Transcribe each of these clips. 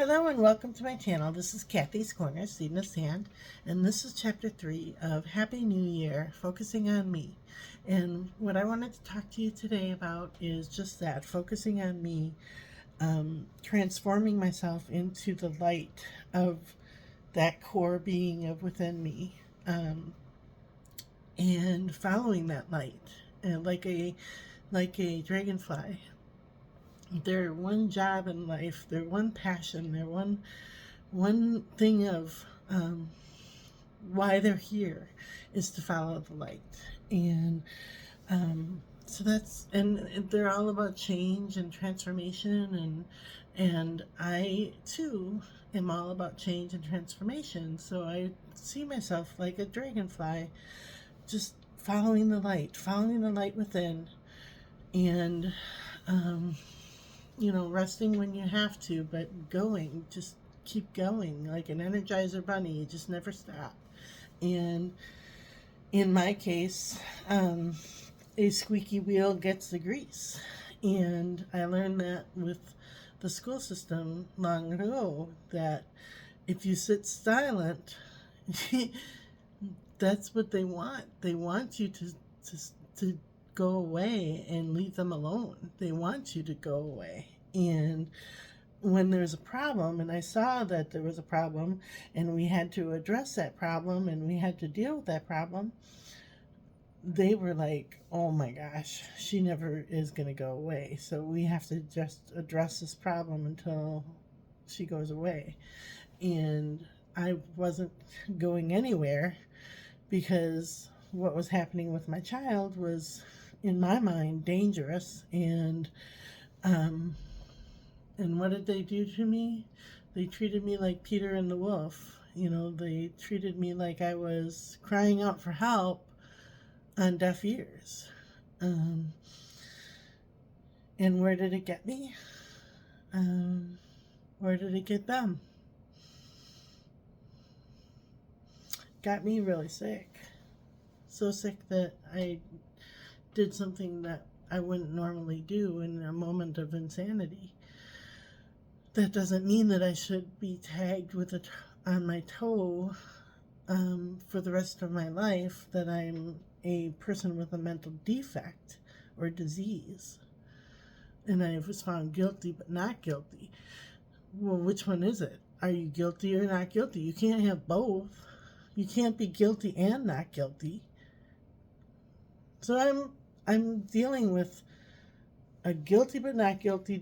Hello and welcome to my channel. This is Kathy's Corner, Seed in the Sand, and this is chapter 3 of Happy New Year, focusing on me. And what I wanted to talk to you today about is just that, focusing on me, transforming myself into the light of that core being of within me, and following that light, and like a dragonfly. Their one job in life, their one passion, their one thing of why they're here is to follow the light. And so that's, and they're all about change and transformation, and I too am all about change and transformation. So I see myself like a dragonfly, just following the light within, and resting when you have to, but going, just keep going like an Energizer bunny. You just never stop. And in my case, a squeaky wheel gets the grease. And I learned that with the school system long ago, that if you sit silent, that's what they want. They want you to go away and leave them alone. They want you to go away. And when there's a problem, and I saw that there was a problem, and we had to address that problem, and we had to deal with that problem, they were like, oh my gosh, she never is going to go away. So we have to just address this problem until she goes away. And I wasn't going anywhere, because what was happening with my child was, in my mind, dangerous. And what did they do to me? They treated me like Peter and the Wolf. They treated me like I was crying out for help on deaf ears. And where did it get me? Where did it get them? Got me really sick. So sick that I did something that I wouldn't normally do in a moment of insanity. That doesn't mean that I should be tagged with on my toe for the rest of my life, that I'm a person with a mental defect or disease. And I was found guilty but not guilty. Well, which one is it? Are you guilty or not guilty? You can't have both. You can't be guilty and not guilty. So I'm dealing with a guilty but not guilty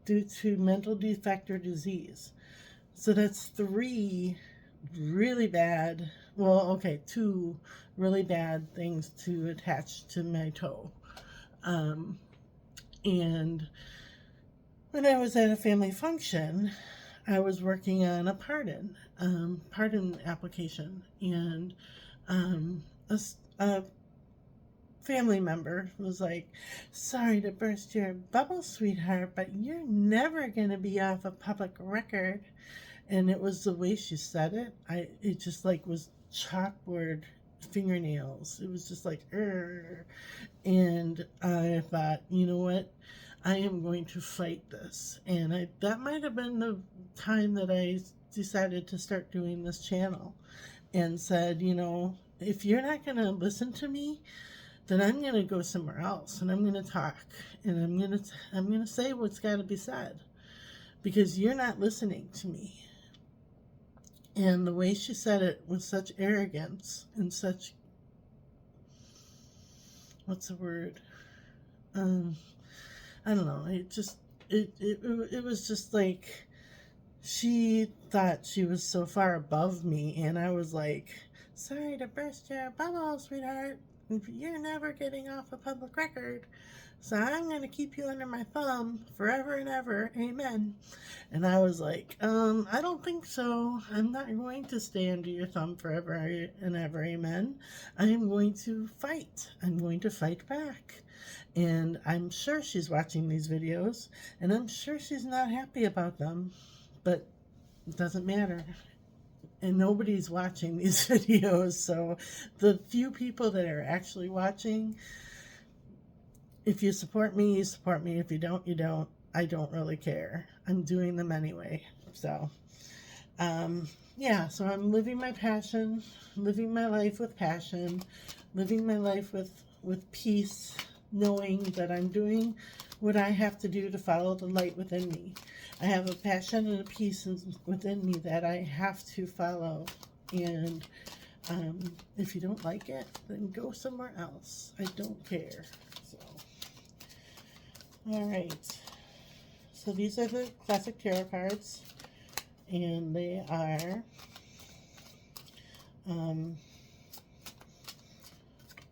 due to mental defect or disease. So that's two really bad things to attach to my toe. And when I was at a family function, I was working on a pardon application, and a family member was like, sorry to burst your bubble, sweetheart, but you're never going to be off a public record. And it was the way she said it. It just like was chalkboard fingernails. It was just like, Urgh. And I thought, you know what? I am going to fight this. And that might have been the time that I decided to start doing this channel, and said, if you're not going to listen to me, then I'm going to go somewhere else, and I'm going to talk, and I'm going to say what's got to be said, because you're not listening to me. And the way she said it with such arrogance and such, what's the word? I don't know. It was just like, she thought she was so far above me, and I was like, sorry to burst your bubble, sweetheart. You're never getting off a public record, so I'm going to keep you under my thumb forever and ever. Amen. And I was like, I don't think so. I'm not going to stay under your thumb forever and ever. Amen. I am going to fight. I'm going to fight back. And I'm sure she's watching these videos, and I'm sure she's not happy about them, but it doesn't matter. And nobody's watching these videos, so the few people that are actually watching, if you support me, you support me. If you don't, you don't. I don't really care. I'm doing them anyway. So, yeah, so I'm living my passion, living my life with passion, living my life with peace, knowing that I'm doing what I have to do to follow the light within me. I have a passion and a peace within me that I have to follow. And if you don't like it, then go somewhere else. I don't care. So, all right. So these are the classic tarot cards, and they are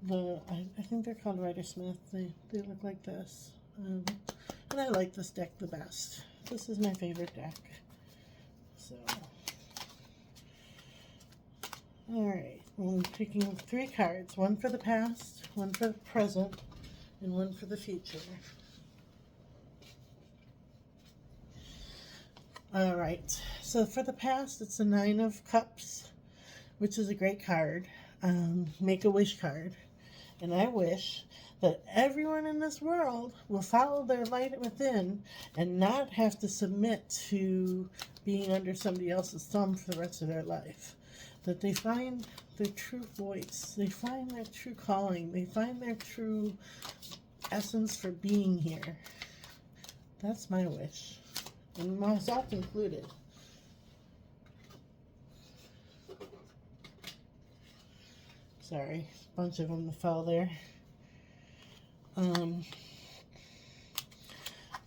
I think they're called Rider Smith. They look like this, and I like this deck the best. This is my favorite deck. So, all right, I'm picking 3 cards: one for the past, one for the present, and one for the future. All right, so for the past, it's the 9 of Cups, which is a great card. Make-A-Wish card. And I wish that everyone in this world will follow their light within and not have to submit to being under somebody else's thumb for the rest of their life. That they find their true voice. They find their true calling. They find their true essence for being here. That's my wish. And myself included. Sorry, a bunch of them fell there. And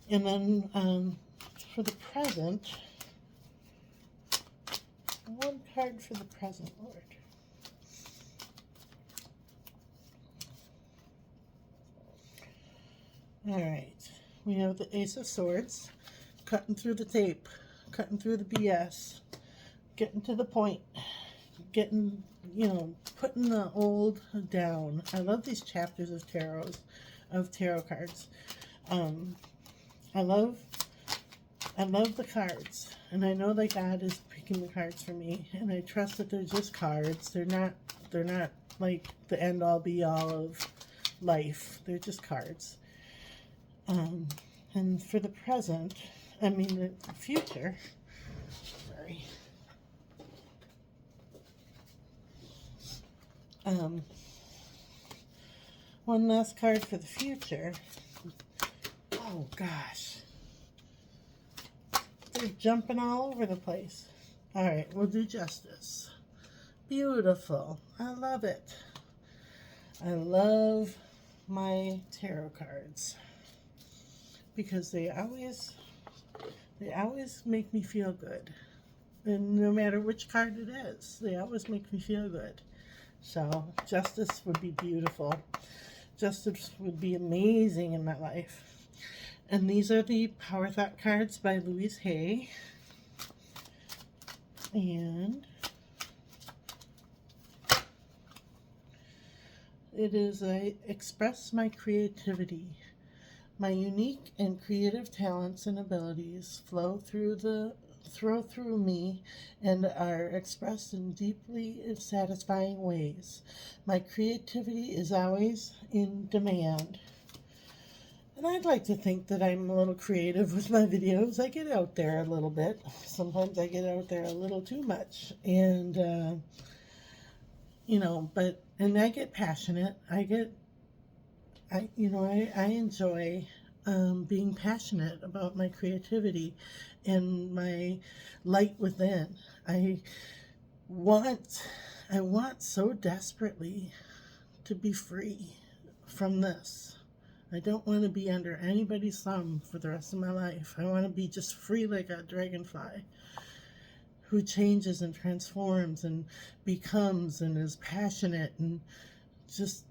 then for the present, one card for the present, Lord. All right, we have the Ace of Swords, cutting through the tape, cutting through the BS, getting to the point, getting, putting the old down. I love these chapters of tarot cards. I love the cards, and I know that God is picking the cards for me, and I trust that they're just cards. They're not like the end all be all of life. They're just cards. And for the present, the future. Sorry. One last card for the future. Oh gosh. They're jumping all over the place. All right, we'll do Justice. Beautiful. I love it. I love my tarot cards because they always make me feel good. And no matter which card it is, they always make me feel good. So Justice would be beautiful. Justice would be amazing in my life. And these are the Power Thought cards by Louise Hay. And it is express my creativity. My unique and creative talents and abilities flow through me and are expressed in deeply satisfying ways. My creativity is always in demand. And I'd like to think that I'm a little creative with my videos. I get out there a little bit. Sometimes I get out there a little too much. And, and I get passionate. I enjoy being passionate about my creativity and my light within. I want so desperately to be free from this. I don't want to be under anybody's thumb for the rest of my life. I want to be just free like a dragonfly who changes and transforms and becomes and is passionate and just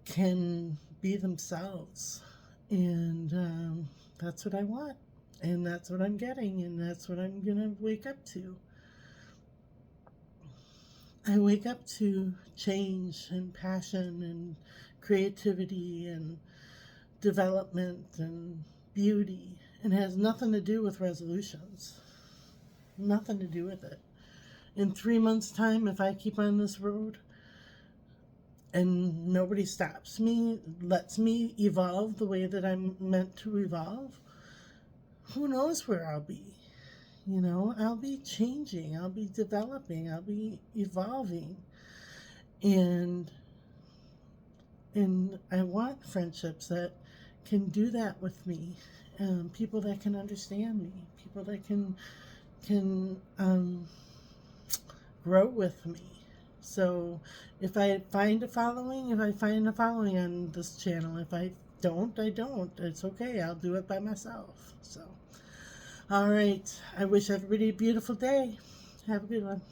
can be themselves. And that's what I want. And that's what I'm getting. And that's what I'm going to wake up to. I wake up to change and passion and creativity and development and beauty, and it has nothing to do with resolutions. Nothing to do with it. In 3 months' time, if I keep on this road and nobody stops me, lets me evolve the way that I'm meant to evolve, who knows where I'll be? You know, I'll be changing, I'll be developing, I'll be evolving. And I want friendships that can do that with me. People that can understand me, people that can grow with me. So if I find a following, on this channel, if I don't, I don't. It's okay. I'll do it by myself. So, all right. I wish everybody a beautiful day. Have a good one.